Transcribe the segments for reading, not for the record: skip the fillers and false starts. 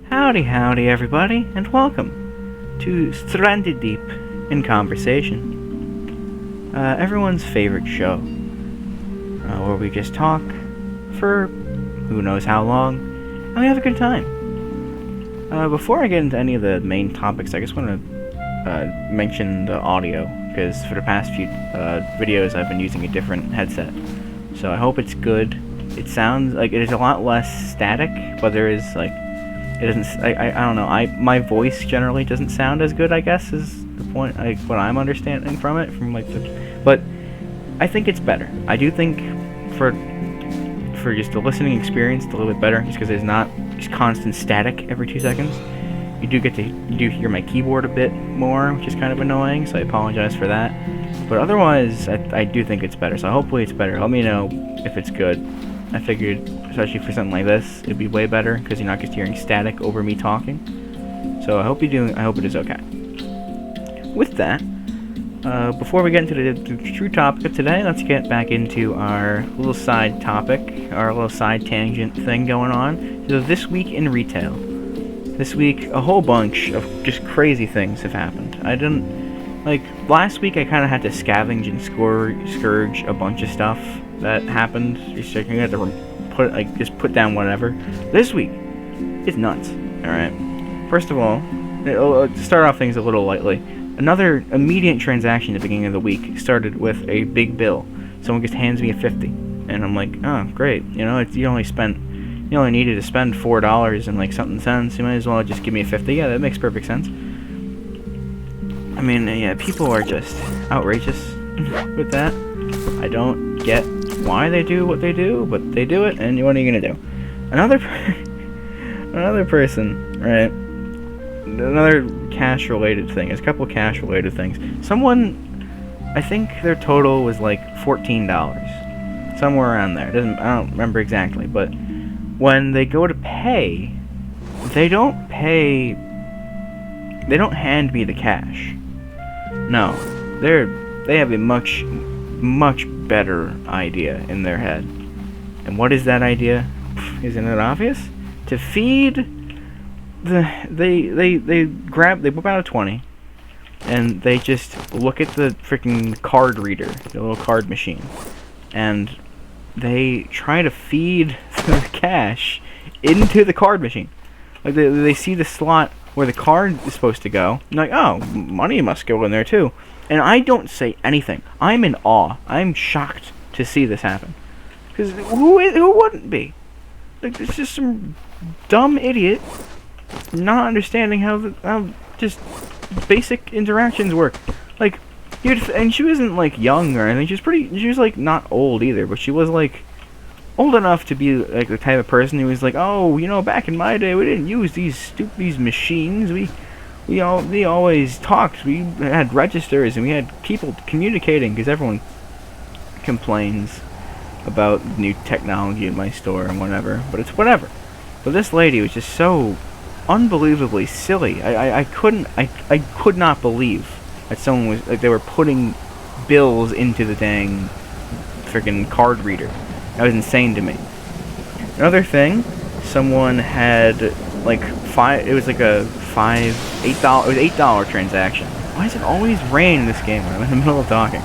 Howdy, howdy, everybody, and welcome to Stranded Deep in Conversation, everyone's favorite show, where we just talk for who knows how long, and we have a good time. Before I get into any of the main topics, I just want to mention the audio, because for the past few videos I've been using a different headset, so I hope it's good. It sounds like it is a lot less static, but there is like it doesn't. I don't know. My voice generally doesn't sound as good, I guess, is the point. Like what I'm understanding from it, but I think it's better. I do think for just the listening experience, it's a little bit better, just because there's not just constant static every 2 seconds. You do hear my keyboard a bit more, which is kind of annoying. So I apologize for that. But otherwise, I do think it's better. So hopefully it's better. Let me know if it's good. I figured, especially for something like this, it'd be way better because you're not just hearing static over me talking. So I hope it is okay. With that, before we get into the true topic of today, let's get back into our little side topic, our little side tangent thing going on. So this week in retail. This week, a whole bunch of just crazy things have happened. Last week I kind of had to scavenge and scourge a bunch of stuff that happened. Just checking, I had to put down whatever. This week, it's nuts. Alright. First of all, to start off things a little lightly, another immediate transaction at the beginning of the week started with a big bill. Someone just hands me a 50, and I'm like, oh, great. You only needed to spend $4 and like something cents. You might as well just give me a 50. Yeah, that makes perfect sense. I mean, yeah, people are just outrageous with that. I don't get why they do what they do, but they do it, and what are you gonna do? Another person, right? Another cash-related thing. There's a couple of cash-related things. Someone, I think their total was like $14, somewhere around there. I don't remember exactly, but when they go to pay, they don't hand me the cash. No, they have a much better idea in their head. And what is that idea? Isn't it obvious? To feed they whip out a 20, and they just look at the freaking card reader, the little card machine, and they try to feed the cash into the card machine. Like they see the slot where the card is supposed to go, and like, oh, money must go in there too. And I don't say anything. I'm in awe. I'm shocked to see this happen. Because who wouldn't be? Like, it's just some dumb idiot not understanding how just basic interactions work. Like, and she wasn't like young or anything. She was like not old either, but she was like old enough to be like the type of person who was like, oh, back in my day we didn't use these machines. We always talked. We had registers and we had people communicating, because everyone complains about new technology in my store and whatever, but it's whatever. But this lady was just so unbelievably silly. I could not believe that someone was like, they were putting bills into the dang freaking card reader. That was insane to me. Another thing, someone had like it was like a $8 transaction. Why does it always rain in this game when I'm in the middle of talking?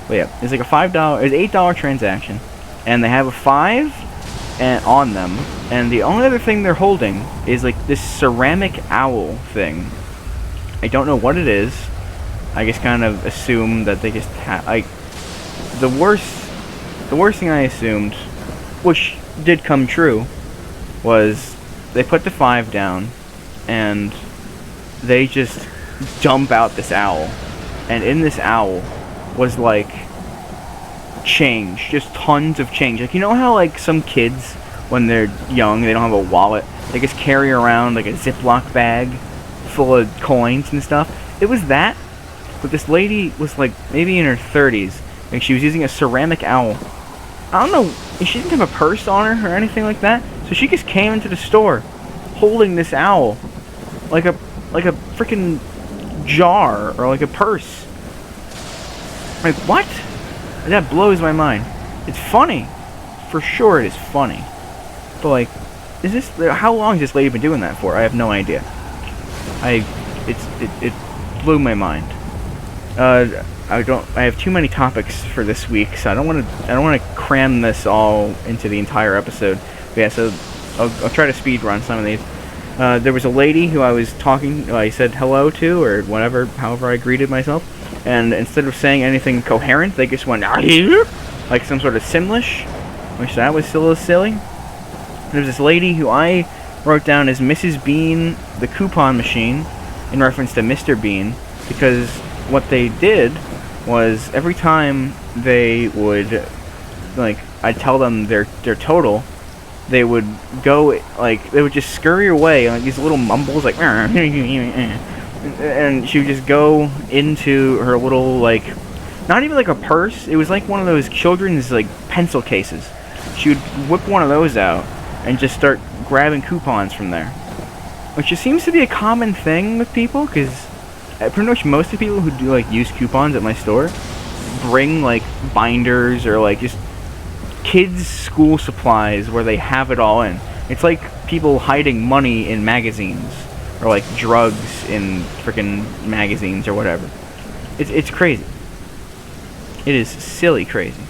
But yeah, it's like a $8 transaction, and they have a 5 on them, and the only other thing they're holding is like this ceramic owl thing. I don't know what it is. I just kind of assume that they just the worst thing I assumed, which did come true, was they put the 5 down and they just dump out this owl, and in this owl was like change, just tons of change. Like, how like some kids when they're young, they don't have a wallet, they just carry around like a Ziploc bag full of coins and stuff. It was that, but this lady was like maybe in her 30s, and she was using a ceramic owl. I don't know, she didn't have a purse on her or anything like that, so she just came into the store holding this owl like a freaking jar or like a purse. Like, what? That blows my mind. It's funny, for sure it is funny, but like, is this? How long has this lady been doing that for? I have no idea. It blew my mind. I have too many topics for this week, so I don't want to cram this all into the entire episode. But yeah, so I'll try to speed run some of these. There was a lady who I said hello to, or whatever, however I greeted myself, and instead of saying anything coherent, they just went like some sort of Simlish, which that was still a little silly. There's this lady who I wrote down as Mrs. Bean, the coupon machine, in reference to Mr. Bean, because what they did was every time they would, like, I'd tell them their total, they would go, like, they would just scurry away, like, these little mumbles, like, and she would just go into her little, like, not even like a purse, it was like one of those children's, like, pencil cases. She would whip one of those out and just start grabbing coupons from there. Which just seems to be a common thing with people, because pretty much most of the people who do, like, use coupons at my store bring, like, binders or, like, just kids' school supplies where they have it all in. It's like people hiding money in magazines, or, like, drugs in frickin' magazines or whatever. It's crazy. It is silly crazy.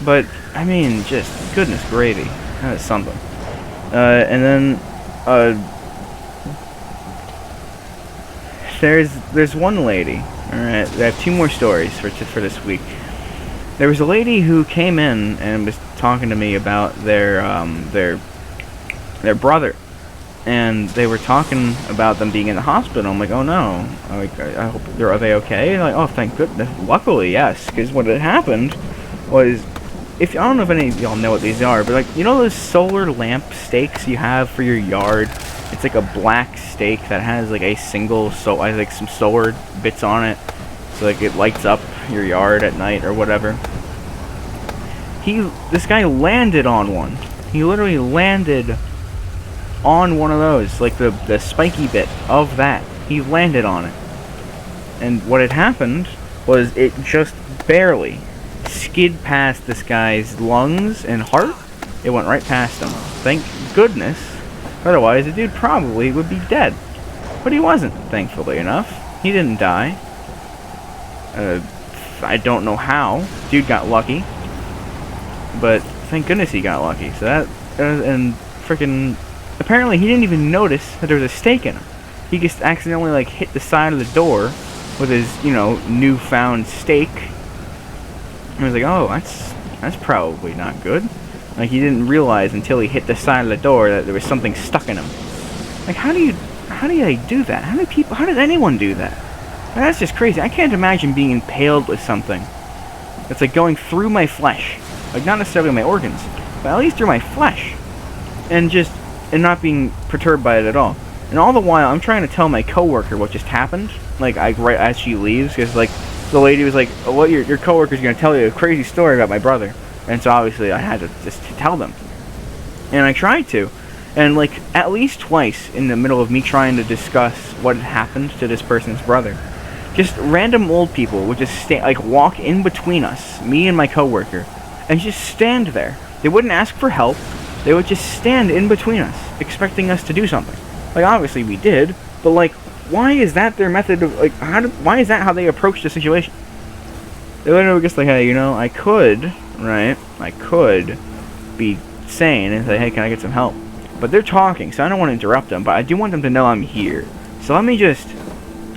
But, I mean, just, goodness gravy. That is something. And then, there's one lady. Alright, I have two more stories for this week. There was a lady who came in and was talking to me about their brother. And they were talking about them being in the hospital. I'm like, oh no. I hope are they okay? And like, oh, thank goodness. Luckily, yes. Because what had happened was, I don't know if any of y'all know what these are, but, like, you know those solar lamp stakes you have for your yard? It's like a black stake that has, like, a single, like, some solar bits on it. So, like, it lights up your yard at night or whatever. This guy landed on one. He literally landed on one of those, like the spiky bit of that. He landed on it. And what had happened was it just barely skid past this guy's lungs and heart. It went right past him. Thank goodness. Otherwise, the dude probably would be dead. But he wasn't, thankfully enough. He didn't die. I don't know how. Dude got lucky. But thank goodness he got lucky. So that, and freaking, apparently he didn't even notice that there was a stake in him. He just accidentally, like, hit the side of the door with his, newfound stake. And I was like, oh, that's probably not good. Like, he didn't realize until he hit the side of the door that there was something stuck in him. Like, how do they do that? How does anyone do that? That's just crazy. I can't imagine being impaled with something that's, like, going through my flesh. Like, not necessarily my organs, but at least through my flesh. And not being perturbed by it at all. And all the while, I'm trying to tell my coworker what just happened. Like, right as she leaves, because, like, the lady was like, oh, well, your coworker's going to tell you a crazy story about my brother. And so, obviously, I had to just tell them. And I tried to. And, like, at least twice in the middle of me trying to discuss what had happened to this person's brother, just random old people would just walk in between us, me and my coworker, and just stand there. They wouldn't ask for help. They would just stand in between us, expecting us to do something. Like, obviously we did, but, like, why is that their method of, like, why is that how they approach the situation? They literally were just like, hey, I could be sane and say, hey, can I get some help? But they're talking, so I don't want to interrupt them, but I do want them to know I'm here. So let me just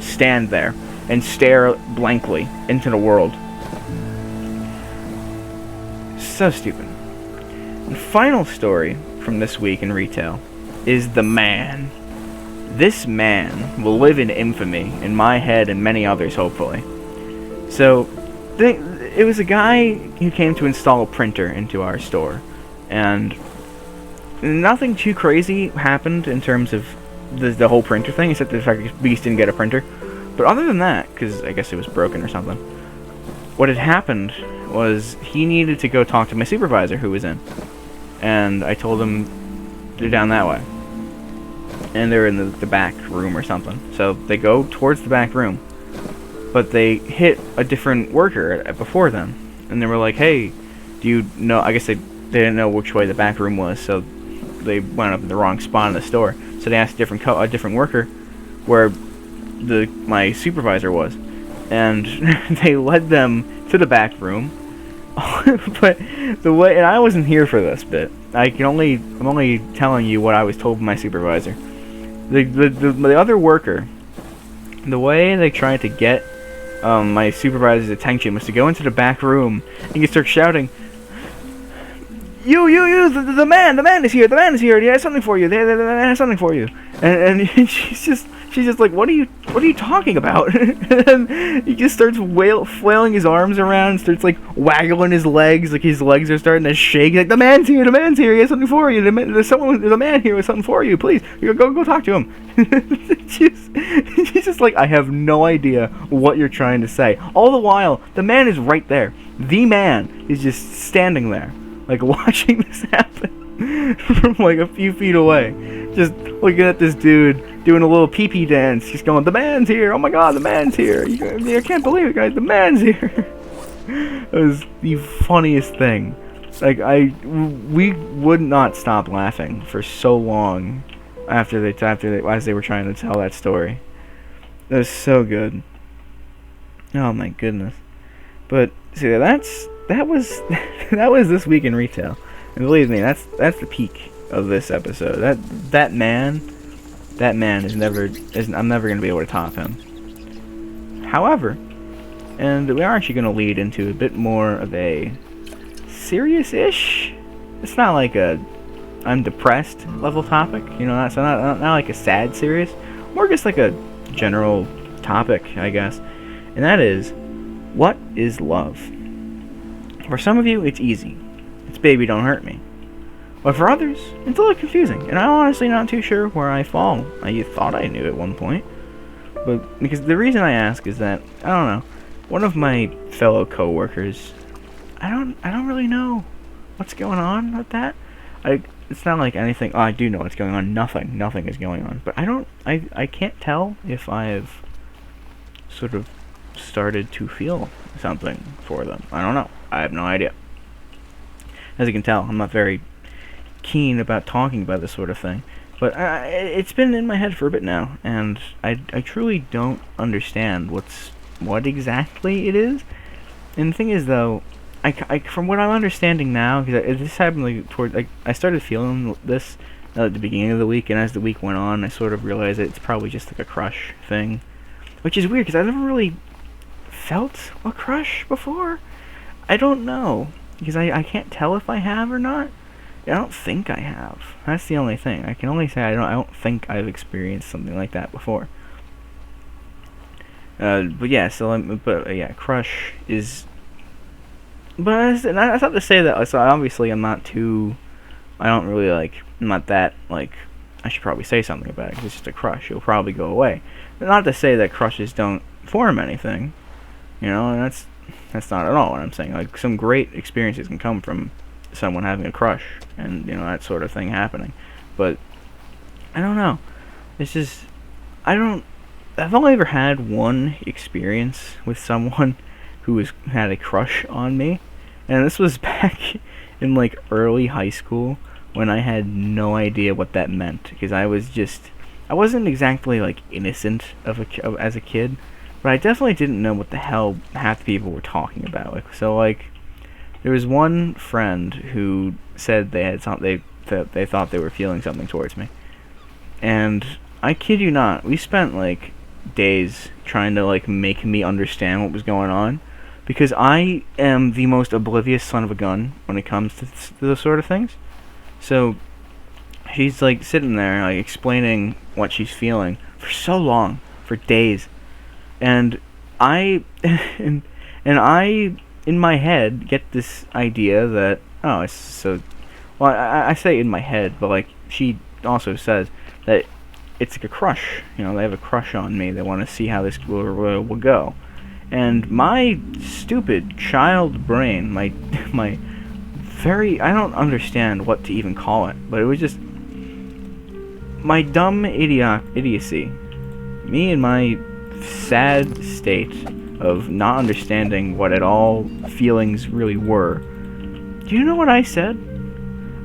stand there and stare blankly into the world. So stupid. The final story from this week in retail is the man. This man will live in infamy in my head and many others, hopefully. So, it was a guy who came to install a printer into our store, and nothing too crazy happened in terms of the whole printer thing, except the fact that we just didn't get a printer. But other than that, because I guess it was broken or something, what had happened was he needed to go talk to my supervisor who was in. And I told him they're down that way. And they're in the back room or something. So they go towards the back room. But they hit a different worker before them. And they were like, hey, do you know... I guess they didn't know which way the back room was. So they wound up in the wrong spot in the store. So they asked a different worker where my supervisor was, and they led them to the back room. But and I wasn't here for this bit. I'm only telling you what I was told by my supervisor. The other worker, the way they tried to get my supervisor's attention was to go into the back room and you start shouting, You, the man is here, he has something for you, they has something for you. And she's just like, what are you talking about? And he just starts flailing his arms around, starts like waggling his legs, like his legs are starting to shake, like, the man's here, he has something for you, there's a man here with something for you, please, go talk to him. She's just like, I have no idea what you're trying to say. All the while, the man is right there. The man is just standing there, like watching this happen from like a few feet away, just looking at this dude doing a little pee-pee dance. He's going, the man's here, oh my god, the man's here, I can't believe it, guys, the man's here. It was the funniest thing. Like, we would not stop laughing for so long as they were trying to tell that story. It was so good. Oh my goodness. But see, that was this week in retail, and believe me, that's the peak of this episode. That man is I'm never gonna be able to top him. However, and we are actually gonna lead into a bit more of a serious-ish. It's not like I'm depressed level topic, so not like a sad serious, more just like a general topic, I guess, and that is, what is love? For some of you, it's easy. It's baby don't hurt me. But for others, it's a little confusing, and I'm honestly not too sure where I fall. I thought I knew at one point, but because the reason I ask is that, I don't know, one of my fellow co-workers, I don't really know what's going on with that. It's not like anything. Oh, I do know what's going on. Nothing is going on. But I can't tell if I've sort of started to feel something for them. I don't know. I have no idea. As you can tell, I'm not very keen about talking about this sort of thing. But it's been in my head for a bit now, and I truly don't understand what exactly it is. And the thing is, though, I from what I'm understanding now, because this happened I started feeling this at the beginning of the week, and as the week went on, I sort of realized that it's probably just like a crush thing, which is weird because I never really felt a crush before. I don't know, because I can't tell if I have or not. I don't think I have. That's the only thing. I can only say I don't think I've experienced something like that before. But yeah, crush is. But I thought to say that. So obviously, I'm not that I should probably say something about it because it's just a crush. It'll probably go away. But not to say that crushes don't form anything. And that's not at all what I'm saying. Like, some great experiences can come from someone having a crush and that sort of thing happening. But I don't know. It's just I've only ever had one experience with someone who had a crush on me, and this was back in early high school when I had no idea what that meant, because I wasn't exactly innocent as a kid, but I definitely didn't know what the hell half the people were talking about. There was one friend who said they thought they were feeling something towards me, and I kid you not, we spent days trying to make me understand what was going on, because I am the most oblivious son of a gun when it comes to those sort of things. So she's sitting there explaining what she's feeling for so long, for days, and I and I in my head get this idea that I say in my head, but she also says that it's like a crush. They have a crush on me. They want to see how this will go. And my stupid child brain, my I don't understand what to even call it, but it was just my dumb idiocy. Me and my sad state of not understanding what at all feelings really were. Do you know what I said?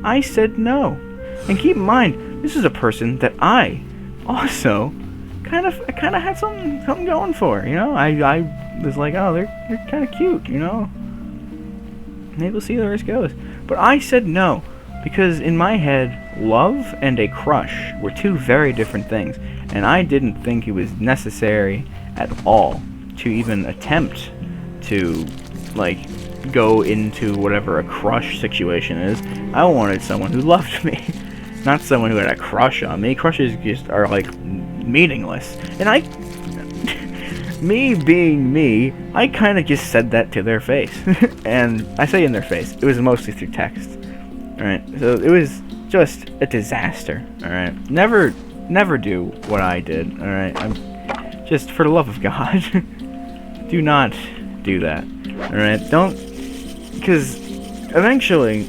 I said no. And keep in mind, this is a person that I also kind of had something going for, you know? I was like, oh, they're kind of cute, you know? Maybe we'll see where this goes. But I said no, because in my head, love and a crush were two very different things, and I didn't think it was necessary at all to even attempt to, like, go into whatever a crush situation is. I wanted someone who loved me, not someone who had a crush on me. Crushes just are, like, meaningless. And me being me, I kind of just said that to their face. And I say in their face, it was mostly through text. Alright, so it was just a disaster. Alright, never do what I did. Alright, I'm just, for the love of God, do not do that. Alright, don't, because eventually,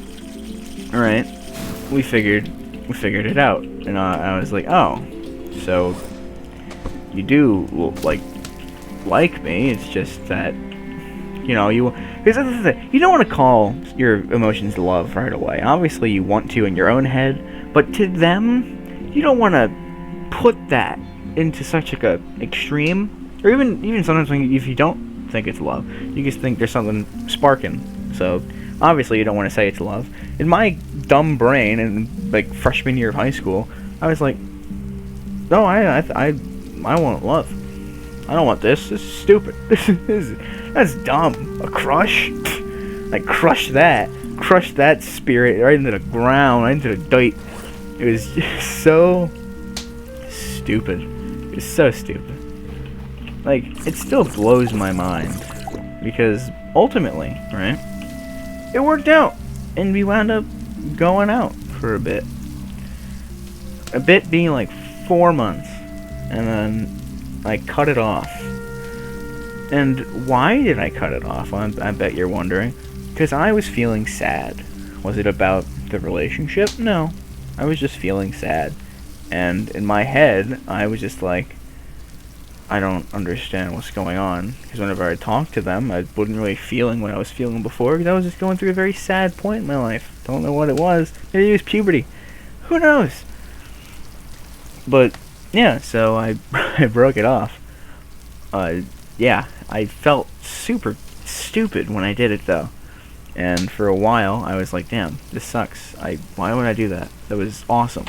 alright, we figured it out. And I was like, oh, so you do like me, it's just that, you know, because you don't want to call your emotions love right away. Obviously you want to in your own head, but to them, you don't want to put that into such like a extreme, or even sometimes if you don't think it's love, you just think there's something sparking. So obviously you don't want to say it's love. In my dumb brain, in like freshman year of high school, I was like, no, I want love. I don't want this. This is stupid. That's dumb. A crush? Like, crush that spirit right into the ground, right into the dirt. It was just so stupid. It was so stupid. Like, it still blows my mind. Because, ultimately, right, it worked out. And we wound up going out for a bit. A bit being like 4 months. And then I cut it off. And why did I cut it off? I bet you're wondering. Because I was feeling sad. Was it about the relationship? No. I was just feeling sad. And in my head, I was just like, I don't understand what's going on. Because whenever I talked to them, I wasn't really feeling what I was feeling before. Because I was just going through a very sad point in my life. Don't know what it was. Maybe it was puberty. Who knows? But yeah, so I broke it off. Yeah, I felt super stupid when I did it though. And for a while, I was like, damn, this sucks. Why would I do that? That was awesome.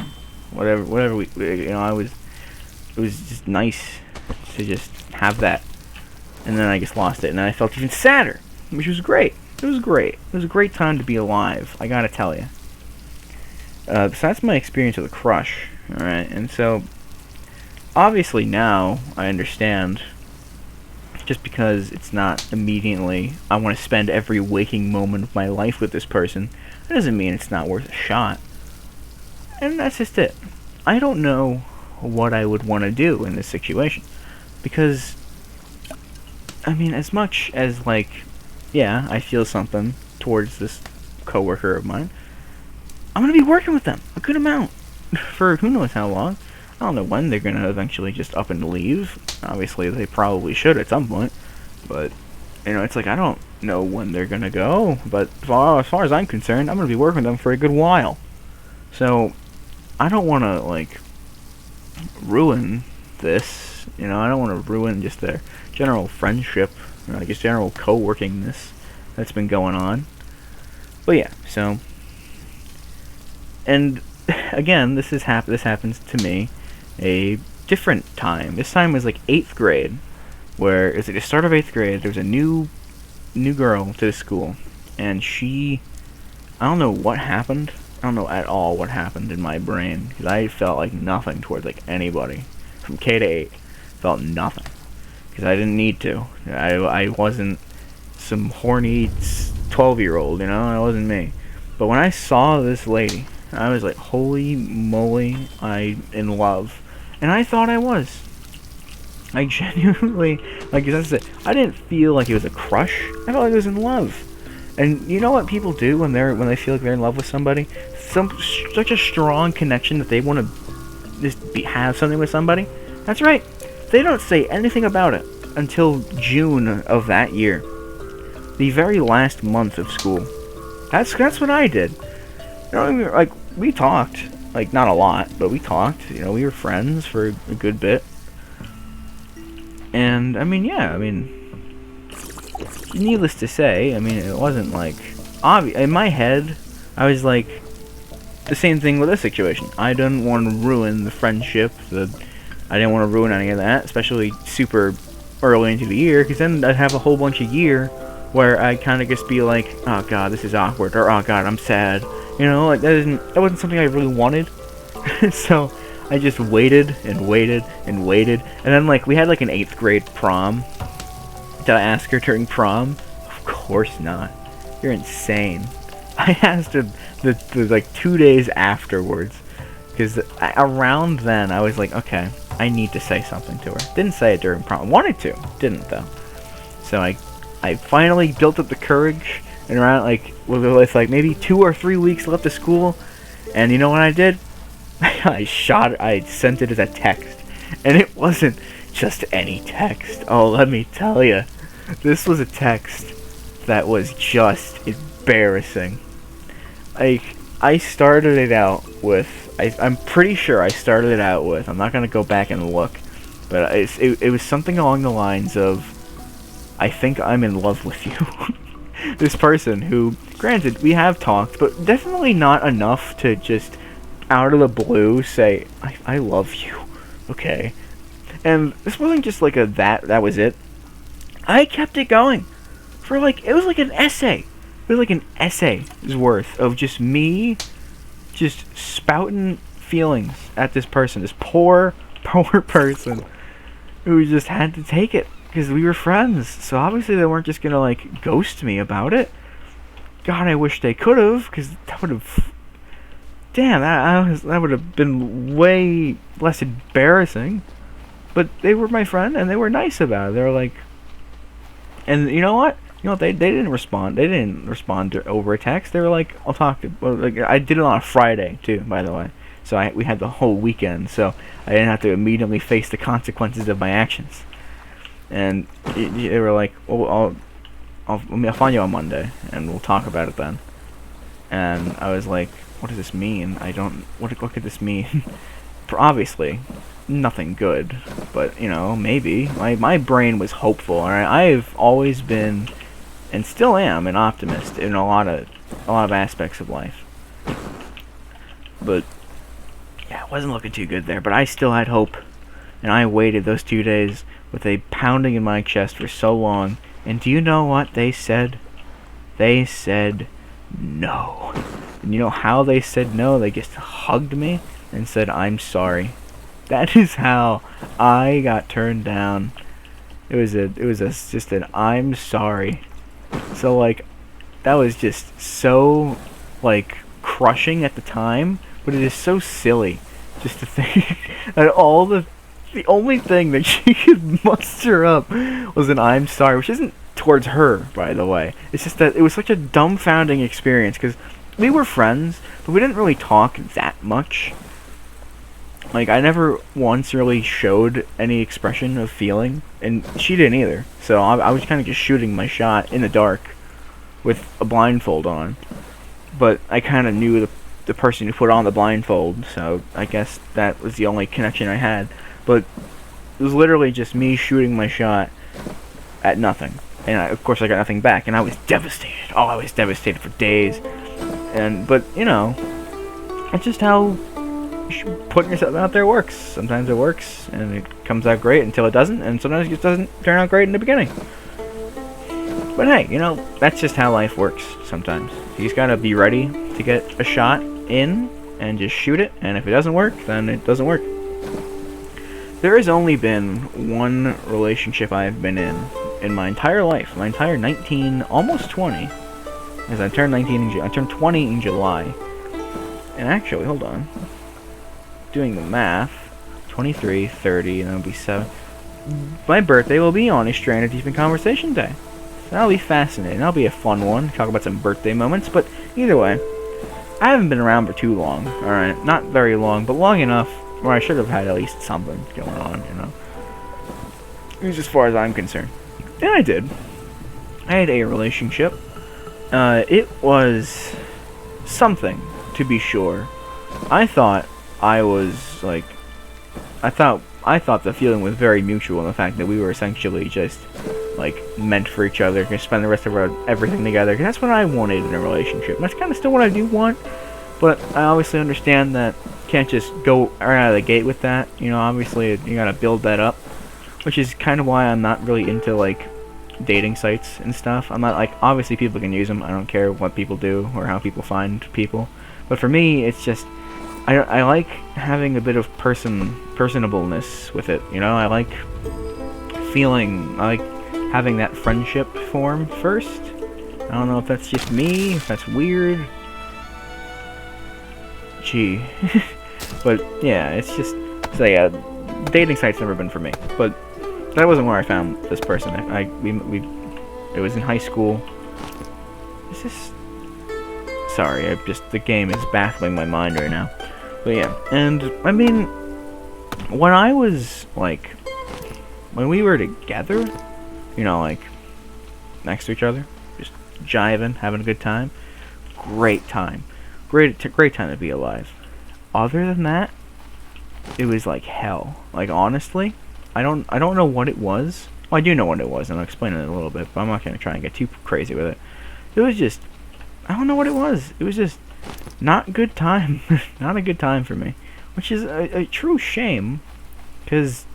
Whatever it was just nice to just have that. And then I just lost it, and then I felt even sadder, which was great. It was great. It was a great time to be alive, I gotta tell you. So that's my experience with a crush, alright? And so, obviously now, I understand, just because it's not immediately, I want to spend every waking moment of my life with this person, that doesn't mean it's not worth a shot. And that's just it. I don't know what I would want to do in this situation. Because, I mean, as much as, like, yeah, I feel something towards this coworker of mine, I'm going to be working with them a good amount for who knows how long. I don't know when they're going to eventually just up and leave. Obviously, they probably should at some point. But, you know, it's like, I don't know when they're going to go. But as far as I'm concerned, I'm going to be working with them for a good while. So, I don't want to, like, ruin this. You know, I don't want to ruin just their general friendship. Or, I guess, general co-workingness that's been going on. But yeah, so... And, again, this happens to me a different time. This time was like 8th grade, where it was at the start of 8th grade. There was a new girl to the school, and I don't know what happened. I don't know at all what happened in my brain, because I felt like nothing towards like anybody from K to 8. Felt nothing, because I didn't need to. I wasn't some horny 12-year-old, you know. It wasn't me. But when I saw this lady, I was like, holy moly, I'm in love. And I thought I was. I genuinely, like I said, I didn't feel like it was a crush. I felt like I was in love. And you know what people do when they feel like they're in love with somebody? Such a strong connection that they want to just have something with somebody. That's right. They don't say anything about it until June of that year. The very last month of school. That's what I did. You know, like, we talked, Like, not a lot, but we talked. You know, we were friends for a good bit. And, I mean, yeah, I mean, needless to say, I mean, it wasn't, like, obvious. In my head, I was like, the same thing with this situation. I didn't want to ruin the friendship, I didn't want to ruin any of that, especially super early into the year, because then I'd have a whole bunch of year where I'd kind of just be like, oh god, this is awkward, or oh god, I'm sad. You know, like, that wasn't something I really wanted. So I just waited and waited and waited, and then, like, we had like an 8th grade prom. Did I ask her during prom? Of course not. You're insane. I asked her the like 2 days afterwards, because around then I was like, okay, I need to say something to her. Didn't say it during prom. Wanted to, didn't though. So I finally built up the courage, and around, like, with like maybe 2 or 3 weeks left of school, and you know what I did? I sent it as a text, and it wasn't just any text. Oh, let me tell you, this was a text that was just embarrassing. I started it out with, I'm pretty sure I started it out with, I'm not gonna go back and look, but it was something along the lines of, I think I'm in love with you. This person who, granted, we have talked, but definitely not enough to just out of the blue say, I love you. Okay. And this wasn't just like that was it. I kept it going for like, it was like an essay. It was like an essay's worth of just me just spouting feelings at this person, this poor person who just had to take it because we were friends. So obviously they weren't just gonna like ghost me about it. God, I wish they could have, because that would have, damn, that would have been way less embarrassing. But they were my friend, and they were nice about it. They were like, and you know what? You know, they didn't respond. They didn't respond to over a text. They were like, I'll talk to. Well, like, I did it on a Friday too, by the way. So we had the whole weekend, so I didn't have to immediately face the consequences of my actions. And they were like, "Oh, I'll find you on Monday, and we'll talk about it then." And I was like, "What does this mean? What could this mean?" Obviously, nothing good, but you know, maybe. My brain was hopeful. All right, I've always been, and still am, an optimist in a lot of aspects of life. But yeah, it wasn't looking too good there. But I still had hope, and I waited those 2 days with a pounding in my chest for so long. And do you know what they said? They said no. And you know how they said no? They just hugged me and said, "I'm sorry." That is how I got turned down. It was just an "I'm sorry." So like, that was just so like crushing at the time, but it is so silly just to think that the only thing that she could muster up was an "I'm sorry," which isn't towards her, by the way. It's just that it was such a dumbfounding experience, because we were friends, but we didn't really talk that much. Like, I never once really showed any expression of feeling, and she didn't either. So I was kind of just shooting my shot in the dark with a blindfold on. But I kind of knew the person who put on the blindfold, so I guess that was the only connection I had. But it was literally just me shooting my shot at nothing. And of course I got nothing back, and I was devastated. Oh, I was devastated for days. But, you know, that's just how putting yourself out there works. Sometimes it works, and it comes out great until it doesn't, and sometimes it just doesn't turn out great in the beginning. But hey, you know, that's just how life works sometimes. You just gotta be ready to get a shot in, and just shoot it, and if it doesn't work, then it doesn't work. There has only been one relationship I've been in my entire life, my entire 19, almost 20, as I turned 19 I turned 20 in July. And actually, hold on. Doing the math, 23, 30, and that'll be 7. My birthday will be on a Stranded Deep in Conversation Day. So that'll be fascinating. That'll be a fun one. Talk about some birthday moments. But either way, I haven't been around for too long. Alright, not very long, but long enough where I should have had at least something going on, you know. At least as far as I'm concerned. And I did. I had a relationship. It was something, to be sure. I thought I was like, I thought the feeling was very mutual in the fact that we were essentially just like meant for each other, gonna spend the rest of our everything together. 'Cause that's what I wanted in a relationship. That's kind of still what I do want, but I obviously understand that you can't just go right out of the gate with that. You know, obviously you gotta build that up, which is kind of why I'm not really into like dating sites and stuff. I'm not like, obviously people can use them. I don't care what people do or how people find people, but for me, it's just I like having a bit of personableness with it. You know, I like having that friendship form first. I don't know if that's just me, if that's weird. Gee. But yeah, it's just, so yeah, dating sites never been for me. But that wasn't where I found this person. It was in high school. Is this? Sorry, the game is baffling my mind right now. But yeah, and I mean, when I was like, when we were together, you know, like next to each other, just jiving, having a good time, great time, great time to be alive. Other than that, it was like hell. Like honestly, I don't know what it was. Well, I do know what it was, and I'll explain it in a little bit, but I'm not gonna try and get too crazy with it. It was just, I don't know what it was. It was just not a good time. Not a good time for me, which is a true shame, because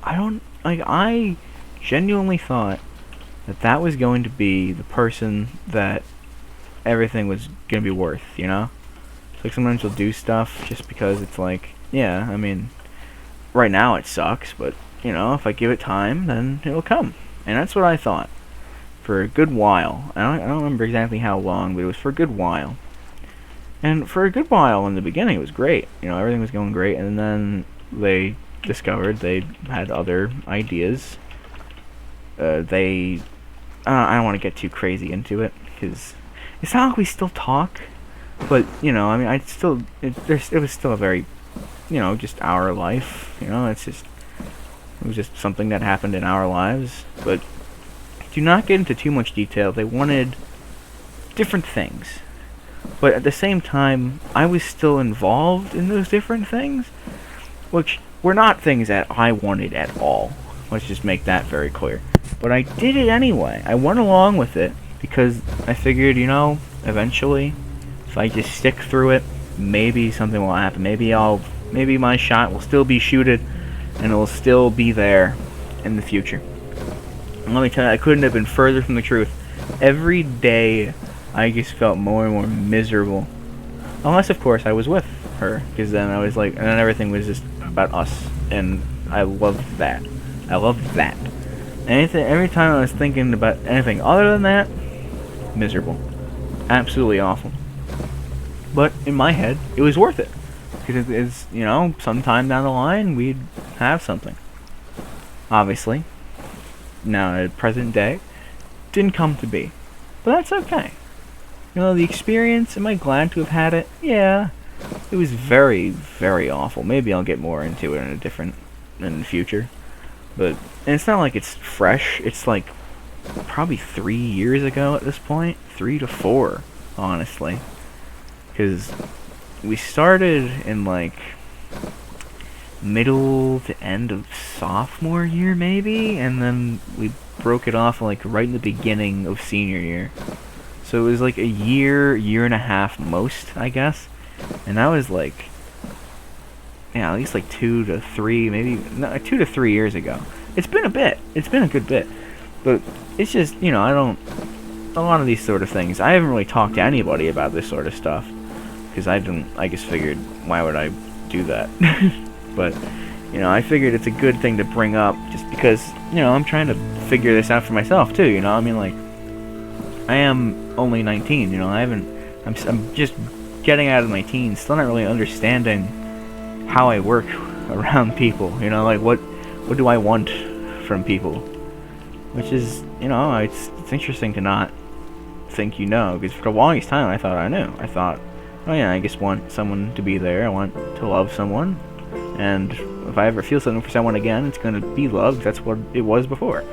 I genuinely thought that was going to be the person that everything was gonna be worth, you know? It's like sometimes you'll do stuff just because it's like, yeah, I mean, right now it sucks, but, you know, if I give it time, then it'll come. And that's what I thought. For a good while. I don't remember exactly how long, but it was for a good while. And for a good while in the beginning, it was great. You know, everything was going great, and then they discovered they had other ideas. I don't want to get too crazy into it, because it's not like we still talk, but, you know, I mean, it was still a very, you know, just our life, you know, it was just something that happened in our lives, but do not get into too much detail. They wanted different things, but at the same time, I was still involved in those different things, which were not things that I wanted at all. Let's just make that very clear. But I did it anyway. I went along with it because I figured, you know, eventually, if I just stick through it, maybe something will happen. Maybe my shot will still be shooted, and it will still be there in the future. And let me tell you, I couldn't have been further from the truth. Every day, I just felt more and more miserable. Unless, of course, I was with her, because then I was like, and then everything was just about us, and I loved that. I loved that. Every time I was thinking about anything other than that, miserable. Absolutely awful. But in my head, it was worth it. Because it's, you know, sometime down the line, we'd have something. Obviously. Now, at present day, didn't come to be. But that's okay. You know, the experience, am I glad to have had it? Yeah. It was very, very awful. Maybe I'll get more into it in the future. But, and it's not like it's fresh. It's like probably 3 years ago at this point. 3 to 4, honestly. Because we started in like middle to end of sophomore year maybe, and then we broke it off like right in the beginning of senior year. So it was like a year and a half most, I guess. And that was like, yeah, at least like 2 to 3, maybe, no, 2 to 3 years ago. It's been a bit. It's been a good bit. But it's just, you know, a lot of these sort of things, I haven't really talked to anybody about this sort of stuff. Because I just figured, why would I do that? But, you know, I figured it's a good thing to bring up just because, you know, I'm trying to figure this out for myself too, you know? I mean, like, I am only 19, you know, I'm just getting out of my teens, still not really understanding how I work around people, you know, like, what do I want from people? Which is, you know, it's interesting to not think you know, because for the longest time I thought I knew. I thought, oh yeah, I just want someone to be there, I want to love someone, and if I ever feel something for someone again, it's gonna be love. That's what it was before.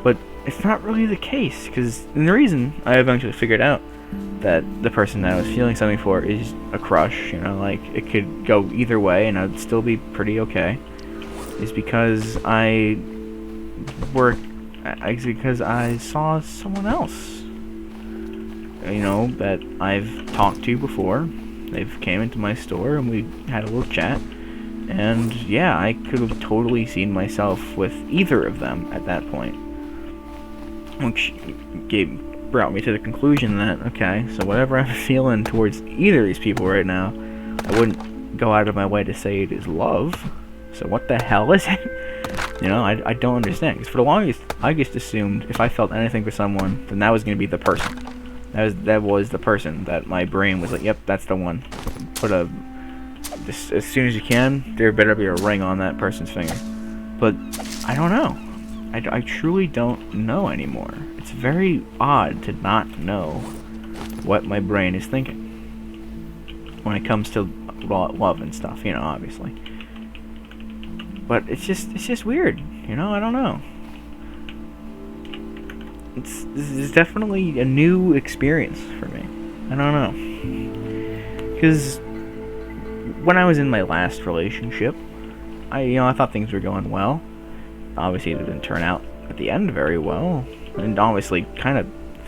But it's not really the case, because the reason I eventually figured out that the person that I was feeling something for is a crush, you know, like, it could go either way and I'd still be pretty okay, is because because I saw someone else, you know, that I've talked to before. They've came into my store and we had a little chat, and yeah, I could have totally seen myself with either of them at that point, which brought me to the conclusion that, okay, so whatever I'm feeling towards either of these people right now, I wouldn't go out of my way to say it is love. So what the hell is it? You know, I don't understand. Because for the longest, I just assumed if I felt anything for someone, then that was going to be the person. That was the person that my brain was like, yep, that's the one. As soon as you can, there better be a ring on that person's finger. But I don't know. I truly don't know anymore. It's very odd to not know what my brain is thinking when it comes to love and stuff, you know, obviously. But it's just weird, you know, I don't know. This is definitely a new experience for me. I don't know. Because when I was in my last relationship, I thought things were going well. Obviously, it didn't turn out at the end very well. And obviously, kind of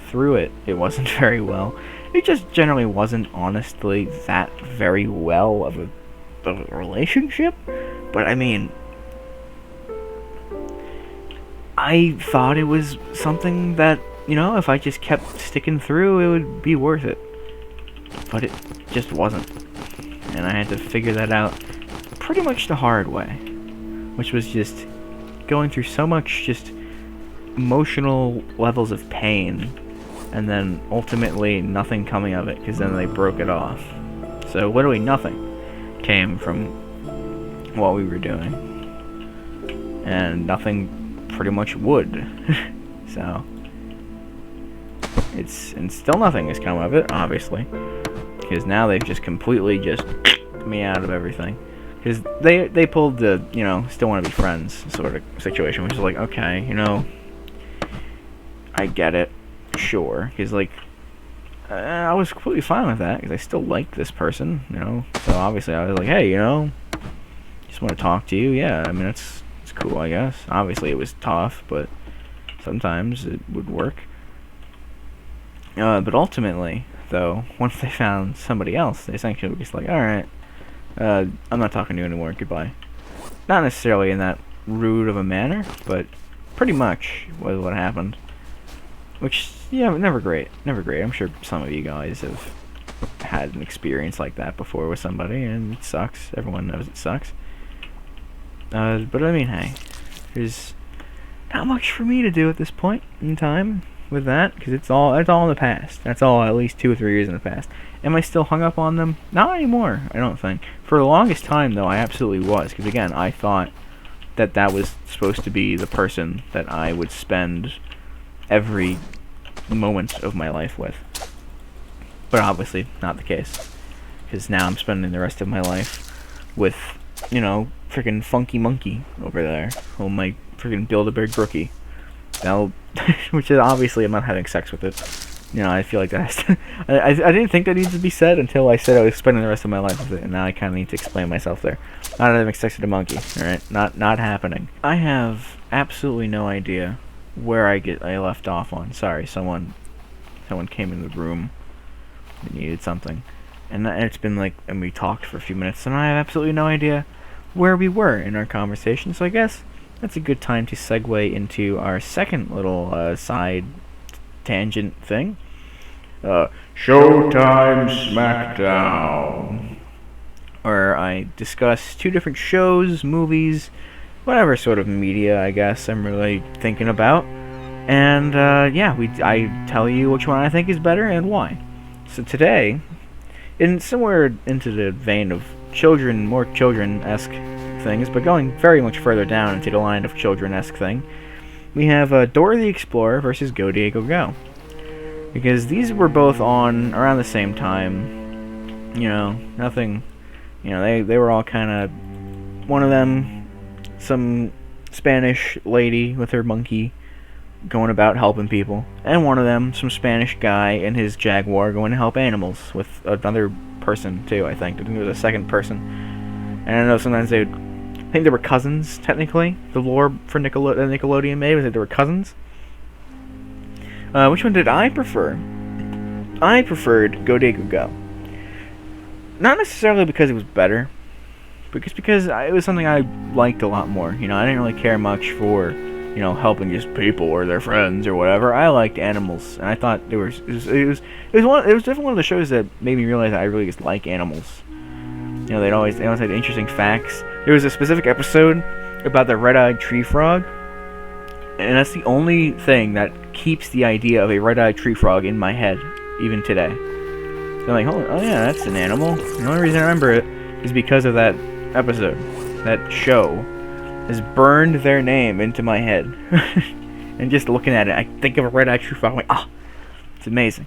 through it, it wasn't very well. It just generally wasn't, honestly, that very well of a relationship. But, I mean, I thought it was something that, you know, if I just kept sticking through, it would be worth it. But it just wasn't. And I had to figure that out pretty much the hard way. Which was just going through so much just emotional levels of pain, and then ultimately nothing coming of it, because then they broke it off. So literally nothing came from what we were doing. And nothing pretty much would. So and still nothing has come of it, obviously, because now they've just completely just me out of everything, because they pulled the, you know, still want to be friends sort of situation, which is like, okay, you know, I get it, sure, because like I was completely fine with that, because I still liked this person, you know, so obviously I was like, hey, you know, just want to talk to you. Yeah, I mean, it's cool, I guess. Obviously it was tough, but sometimes it would work. But ultimately, though, once they found somebody else, they essentially were just like, alright, I'm not talking to you anymore, goodbye. Not necessarily in that rude of a manner, but pretty much was what happened. Which, yeah, never great. Never great. I'm sure some of you guys have had an experience like that before with somebody, and it sucks. Everyone knows it sucks. But I mean, hey, there's not much for me to do at this point in time with that, because it's all in the past. That's all at least 2 or 3 years in the past. Am I still hung up on them? Not anymore, I don't think. For the longest time, though, I absolutely was, because again, I thought that was supposed to be the person that I would spend every moment of my life with. But obviously, not the case, because now I'm spending the rest of my life with, you know, freaking Funky Monkey over there. Oh, my freaking Build-A-Bear Brookie. Now, which is obviously I'm not having sex with it. You know, I feel like that has to, I didn't think that needed to be said until I said I was spending the rest of my life with it, and now I kind of need to explain myself there. Not having sex with a monkey, alright? Not happening. I have absolutely no idea where I left off on. Sorry, someone came in the room and needed something. And it's been like, and we talked for a few minutes, and I have absolutely no idea where we were in our conversation, so I guess that's a good time to segue into our second little side tangent thing. Showtime Smackdown, where I discuss 2 different shows, movies, whatever sort of media I guess I'm really thinking about, and yeah, I tell you which one I think is better and why. So today, in somewhere into the vein of more children-esque things, but going very much further down into the line of children-esque thing, we have Dora the Explorer versus Go Diego Go. Because these were both on around the same time. You know, nothing, you know, they were all kind of, one of them, some Spanish lady with her monkey, going about helping people, and one of them, some Spanish guy and his Jaguar, going to help animals with another person too. I think there was a second person, and I know sometimes they would. I think they were cousins technically. The lore for Nickelodeon made was that they were cousins. Which one did I prefer? I preferred Go Diego Go. Not necessarily because it was better, but just because it was something I liked a lot more. You know, I didn't really care much for, you know, helping just people or their friends or whatever. I liked animals, and I thought it was definitely one of the shows that made me realize that I really just like animals. You know, they always had interesting facts. There was a specific episode about the red-eyed tree frog, and that's the only thing that keeps the idea of a red-eyed tree frog in my head even today. So I'm like, oh yeah, that's an animal. The only reason I remember it is because of that episode. That show has burned their name into my head. And just looking at it, I think of a red-eyed tree frog. I'm like, it's amazing.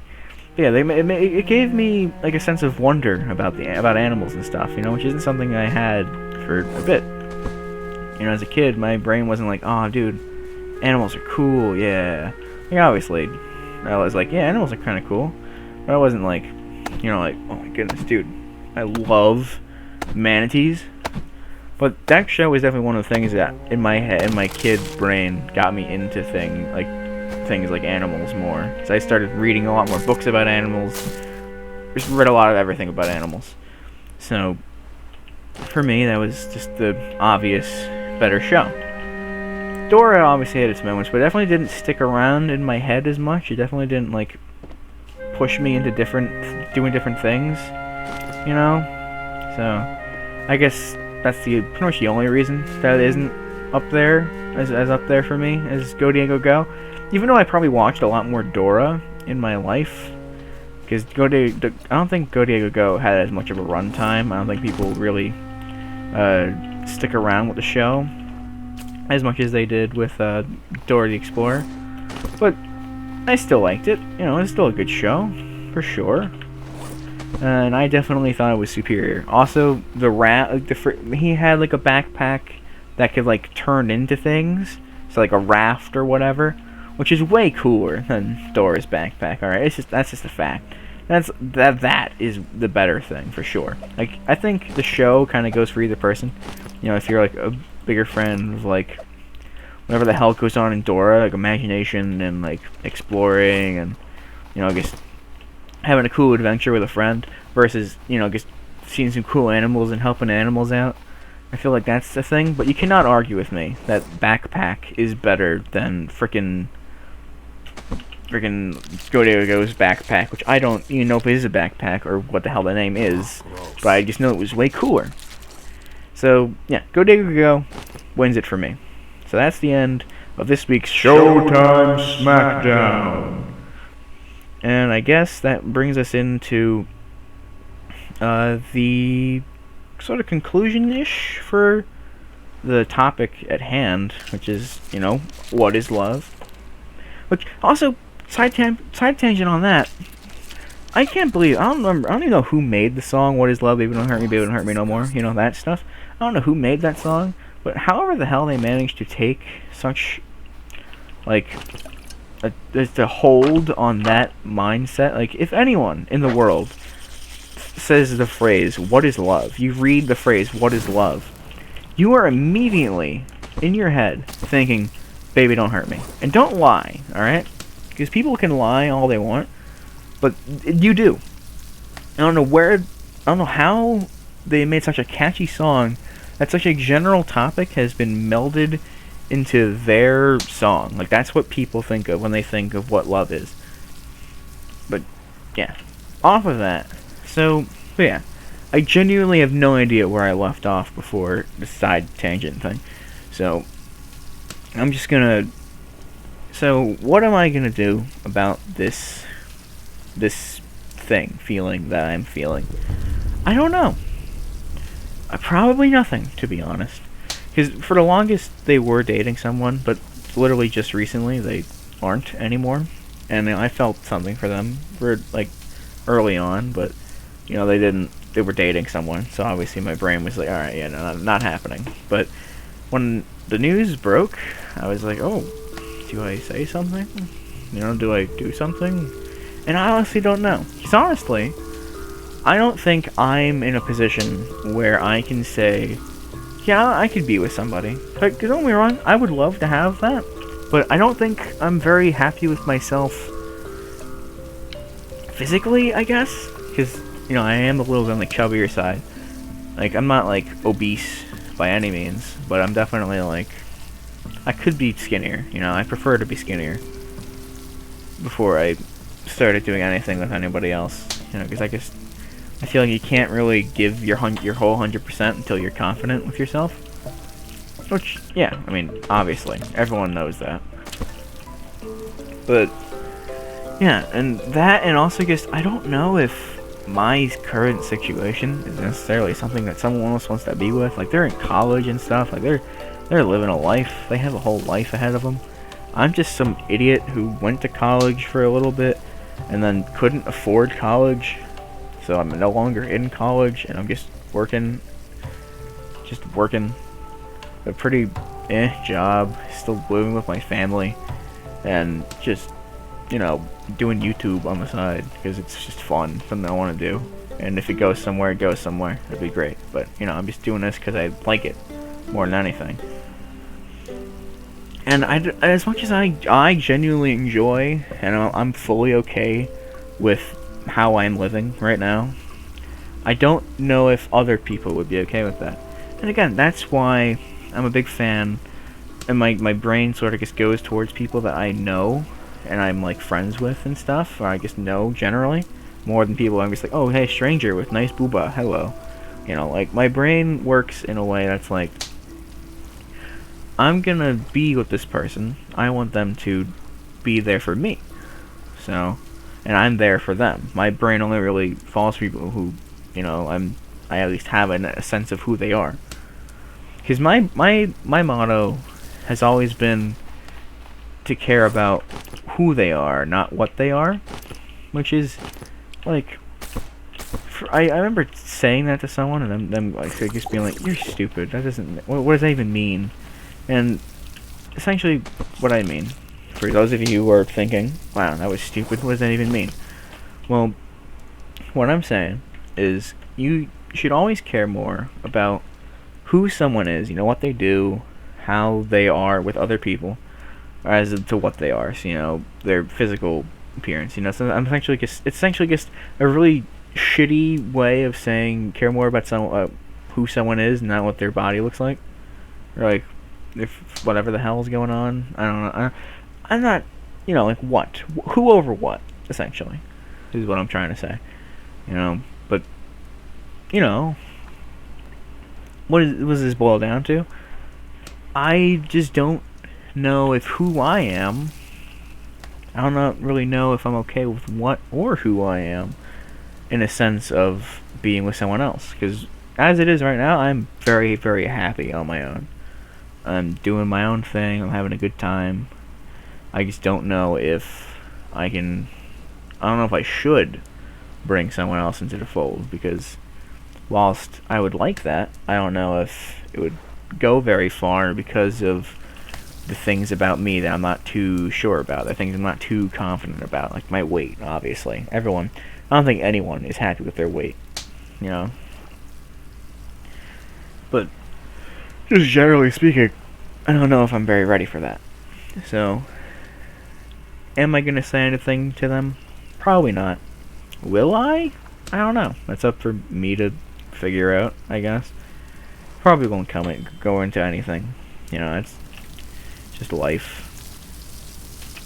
But yeah, it gave me like a sense of wonder about animals and stuff, you know, which isn't something I had for a bit. You know, as a kid, my brain wasn't like, oh, dude, animals are cool, yeah. Like, obviously, I was like, yeah, animals are kind of cool. But I wasn't like, you know, like, oh my goodness, dude, I love manatees. But that show was definitely one of the things that, in my head, in my kid brain, got me into things like animals more. So I started reading a lot more books about animals. Just read a lot of everything about animals. So, for me, that was just the obvious better show. Dora obviously had its moments, but it definitely didn't stick around in my head as much. It definitely didn't, like, push me into doing different things, you know? So, I guess that's pretty much the only reason that it isn't up there, as up there for me, as Go Diego Go. Even though I probably watched a lot more Dora in my life, because I don't think Go Diego Go had as much of a runtime. I don't think people really stick around with the show as much as they did with Dora the Explorer. But I still liked it. You know, it's still a good show, for sure. And I definitely thought it was superior. Also, the rat, he had like a backpack that could like turn into things, so like a raft or whatever, which is way cooler than Dora's backpack. All right, that's just a fact. That is the better thing for sure. Like, I think the show kind of goes for either person. You know, if you're like a bigger fan of like whatever the hell goes on in Dora, like imagination and like exploring and, you know, just having a cool adventure with a friend, versus, you know, just seeing some cool animals and helping animals out. I feel like that's the thing, but you cannot argue with me that Backpack is better than frickin' Go Diego Go's backpack, which I don't even know if it is a backpack or what the hell the name is, but I just know it was way cooler. So, yeah, Go Diego Go wins it for me. So that's the end of this week's Showtime Smackdown. And I guess that brings us into the sort of conclusion-ish for the topic at hand, which is, you know, what is love? Which, also, side tangent on that, I can't believe, I don't even know who made the song, What is Love, Baby Don't Hurt Me, Baby Don't Hurt Me No More, you know, that stuff. I don't know who made that song, but however the hell they managed to take such, like, just a hold on that mindset. Like, if anyone in the world says the phrase, what is love? You read the phrase, what is love? You are immediately, in your head, thinking, baby, don't hurt me. And don't lie, alright? Because people can lie all they want, but you do. I don't know how they made such a catchy song that such a general topic has been melded into their song. Like, that's what people think of when they think of what love is. But, yeah. Off of that. So, yeah. I genuinely have no idea where I left off before the side tangent thing. So, I'm just gonna... So, what am I gonna do about this feeling that I'm feeling? I don't know. Probably nothing, to be honest. Because for the longest, they were dating someone, but literally just recently, they aren't anymore. And I felt something for them for, like, early on, but, you know, they were dating someone, so obviously my brain was like, alright, yeah, no, not happening. But when the news broke, I was like, oh, Do I say something? You know, do I do something? And I honestly don't know. Because honestly, I don't think I'm in a position where I can say, yeah, I could be with somebody. Like, don't get me wrong, I would love to have that. But I don't think I'm very happy with myself physically, I guess. Because, you know, I am a little on the chubbier side. Like, I'm not, like, obese by any means. But I'm definitely, like, I could be skinnier. You know, I prefer to be skinnier before I started doing anything with anybody else. You know, because I feel like you can't really give your whole 100% until you're confident with yourself. Which, yeah, I mean, obviously, everyone knows that. But, yeah, and also just, I don't know if my current situation is necessarily something that someone else wants to be with. Like, they're in college and stuff, like, they're living a life, they have a whole life ahead of them. I'm just some idiot who went to college for a little bit, and then couldn't afford college, so I'm no longer in college, and I'm just working a pretty job, still living with my family, and just, you know, doing YouTube on the side, because it's just fun, something I want to do, and if it goes somewhere, it goes somewhere, it'd be great, but, you know, I'm just doing this because I like it, more than anything. And as much as I genuinely enjoy, and I'm fully okay with how I'm living right now, I don't know if other people would be okay with that. And again, that's why I'm a big fan, and my brain sort of just goes towards people that I know, and I'm like friends with and stuff, or I just know generally, more than people I'm just like, oh hey stranger with nice booba, hello. You know, like my brain works in a way that's like, I'm gonna be with this person, I want them to be there for me. So, and I'm there for them. My brain only really falls for people who, you know, I at least have a sense of who they are. Because my motto has always been to care about who they are, not what they are. Which is, like, I remember saying that to someone, and them like just being like, "You're stupid. That doesn't. What does that even mean?" And essentially, what I mean, for those of you who are thinking, "Wow, that was stupid. What does that even mean?" Well, what I'm saying is, you should always care more about who someone is. You know, what they do, how they are with other people, as to what they are. So, you know, their physical appearance. You know, so I'm it's essentially just a really shitty way of saying care more about who someone is, not what their body looks like, or like if whatever the hell is going on. I don't know. I'm not, you know, like what, who over what, essentially, is what I'm trying to say. You know, but you know, what does this boil down to? I just don't know if who I am. I don't really know if I'm okay with what or who I am, in a sense of being with someone else. Because as it is right now, I'm very, very happy on my own. I'm doing my own thing. I'm having a good time. I just don't know if I can. I don't know if I should bring someone else into the fold, because whilst I would like that, I don't know if it would go very far because of the things about me that I'm not too sure about, the things I'm not too confident about, like my weight, obviously. I don't think anyone is happy with their weight, you know. But just generally speaking, I don't know if I'm very ready for that. So, am I going to say anything to them? Probably not. Will I? I don't know. That's up for me to figure out, I guess. Probably won't go into anything. You know, it's just life.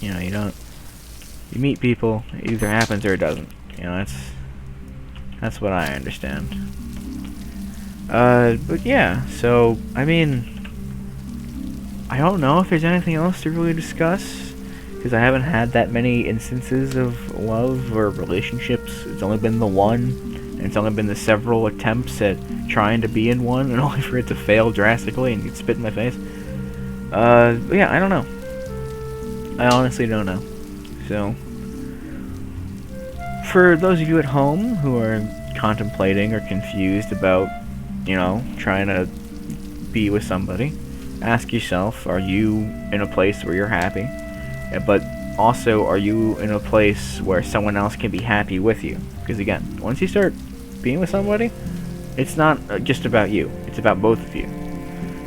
You know, you meet people, it either happens or it doesn't. You know, that's what I understand. But yeah, so, I mean, I don't know if there's anything else to really discuss, because I haven't had that many instances of love or relationships. It's only been the one, and it's only been the several attempts at trying to be in one, and only for it to fail drastically and get spit in my face. But yeah, I don't know. I honestly don't know. So, for those of you at home who are contemplating or confused about, you know, trying to be with somebody, ask yourself, are you in a place where you're happy? but also, are you in a place where someone else can be happy with you? Because again, once you start being with somebody, it's not just about you. It's about both of you.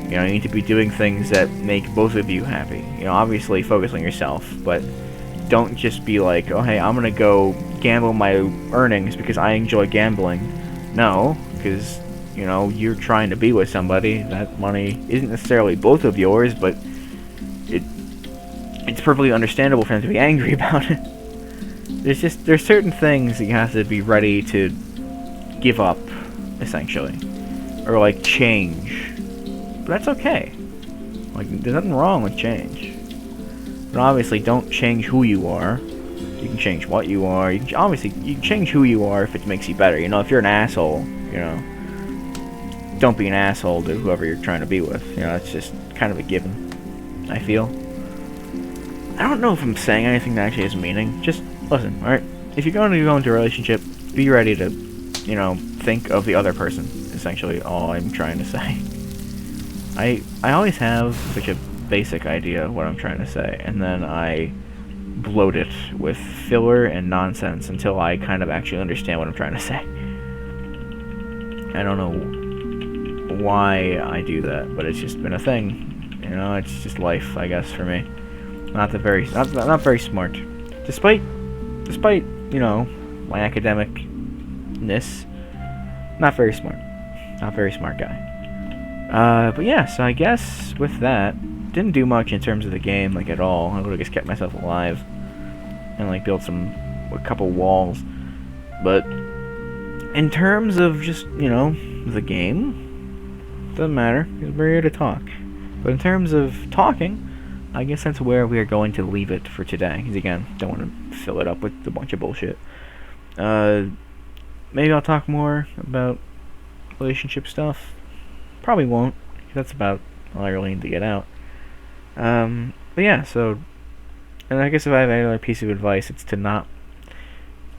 You know, you need to be doing things that make both of you happy. You know, obviously focus on yourself, but don't just be like, oh hey, I'm gonna go gamble my earnings because I enjoy gambling. No, because, you know, you're trying to be with somebody. That money isn't necessarily both of yours, but it's perfectly understandable for them to be angry about it. There's certain things that you have to be ready to give up, essentially, or like change. But that's okay. Like, there's nothing wrong with change. But obviously, don't change who you are. You can change what you are. You can change who you are if it makes you better. You know, if you're an asshole, you know, don't be an asshole to whoever you're trying to be with. You know, it's just kind of a given, I feel. I don't know if I'm saying anything that actually has meaning. Just listen, alright? If you're going to go into a relationship, be ready to, you know, think of the other person. Essentially, all I'm trying to say. I always have such a basic idea of what I'm trying to say, and then I bloat it with filler and nonsense until I kind of actually understand what I'm trying to say. I don't know why I do that, but it's just been a thing. You know, it's just life, I guess, for me. Not very smart. Despite you know, my academic-ness, not very smart. Not very smart guy. But yeah, so I guess with that, didn't do much in terms of the game, like, at all. I would've just kept myself alive and, like, built a couple walls. But in terms of just, you know, the game, doesn't matter, because we're here to talk. But in terms of talking, I guess that's where we are going to leave it for today. Because again, don't want to fill it up with a bunch of bullshit. Maybe I'll talk more about relationship stuff. Probably won't. That's about all I really need to get out. But yeah, so, and I guess if I have any other piece of advice, it's to not.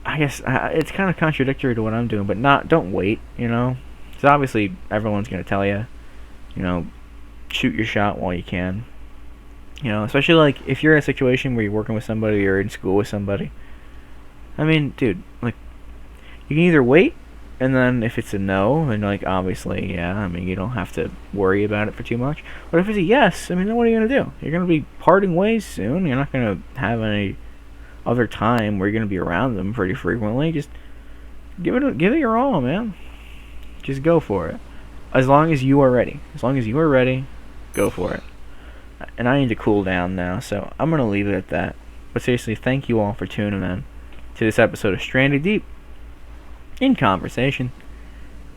I guess it's kind of contradictory to what I'm doing, but don't wait. You know, because obviously everyone's gonna tell you, you know, shoot your shot while you can. You know, especially, like, if you're in a situation where you're working with somebody or in school with somebody. I mean, dude, like, you can either wait, and then if it's a no, then, like, obviously, yeah, I mean, you don't have to worry about it for too much. But if it's a yes, I mean, then what are you going to do? You're going to be parting ways soon. You're not going to have any other time where you're going to be around them pretty frequently. Just give it your all, man. Just go for it. As long as you are ready. As long as you are ready, go for it. And I need to cool down now, so I'm going to leave it at that. But seriously, thank you all for tuning in to this episode of Stranded Deep in Conversation.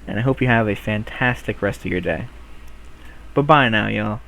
And I hope you have a fantastic rest of your day. Bye-bye now, y'all.